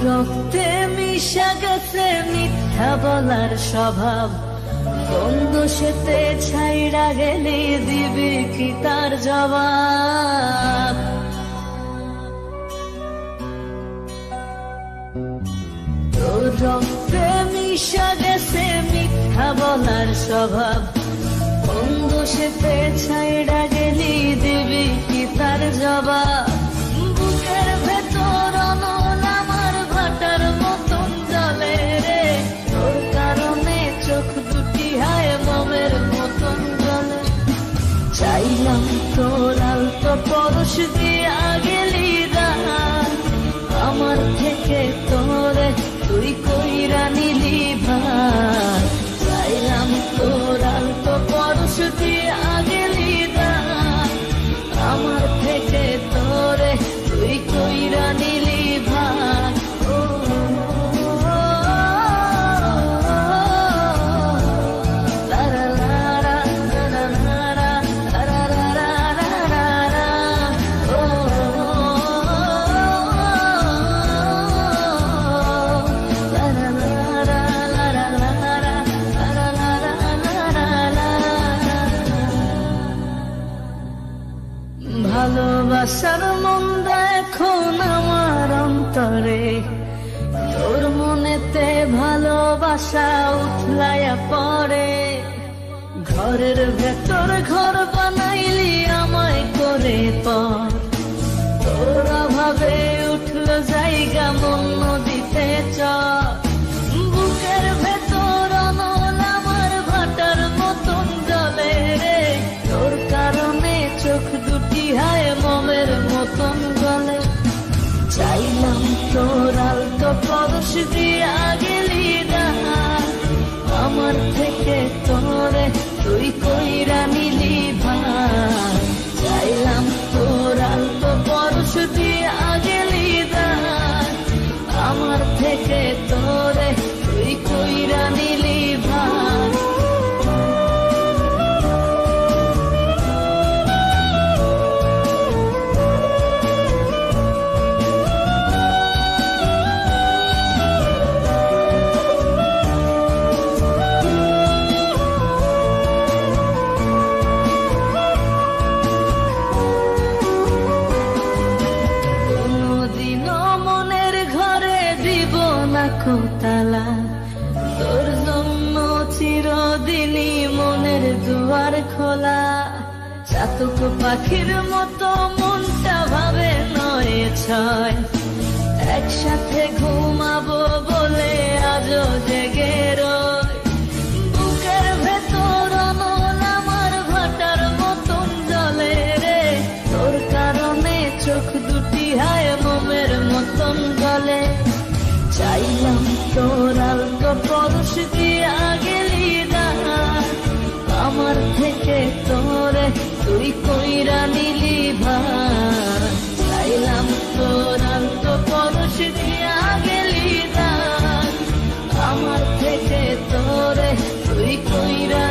রক্তে মিশা গেছে মিথ্যা বলার স্বভাব, বন্ধ সেতে ছাইড়া গেলে দিবে কি তার জবাব। রক্তে মিশা গেছে মিথ্যা বলার স্বভাব, বন্ধ সেতে ছাইড়া গেলে দিবে কি তার জবাব। বুকের ভেতর অনল আমার ভাটার মতন জলে রে, তোর কারণে চোখ দুটি হায় মোমের মতন জলে। চাইলাম তোর আলতো পরশ দিয়া গেলি দান, আমার থেকে তোরে তুই কইরা নিলি ভাই। চাইলাম তোর আলতো পরশ দিয়া গেলি দান, আমার থেকে তোরে তুই কইরা নিলি ভাই। ভালোবাসার মন্দ এখন আমার অন্তরে, তোর মনেতে ভালোবাসা উথলাইয়া পড়ে। ঘরের ভেতর ঘর বানাইলি আমায় করে পর, তোর অভাবে উঠল জায়গা মন নদীতে চর। বুকের ভেতর অনল আমার ভাটার মতন জলে রে, তোর কারণে চোখ দুটি হায় মোমের মতন গলে। চাইলাম তোর আলতো পরশ দিয়া গেলি দান, আমার থেকে তোরে তুই কইরা নিলি ভাই। চাইলাম তোর আলতো পরশ দিয়া গেলি দান, আমার থেকে তোরে তুই কইরা নিলি ভাই। তালা তোর জন্য চিরদিনই মনের দুয়ার খোলা। চাতক পাখির মতো মনটা ভাবে নয় ছয়, একসাথে ঘুমাবো বলে আজও জেগে রয়। বুকের ভেতর অনল আমার ভাটার মতন জলে রে, তোর কারণে চোখ দুটি হায় মোমের মতন গলে। চাইলাম তোর আলতো পরশ দিয়া গেলি দান, আমার থেকে তোরে তুই কইরা নিলি ভাই। চাইলাম তোর আলতো পরশ দিয়া গেলি দান, আমার থেকে তোরে তুই কইরা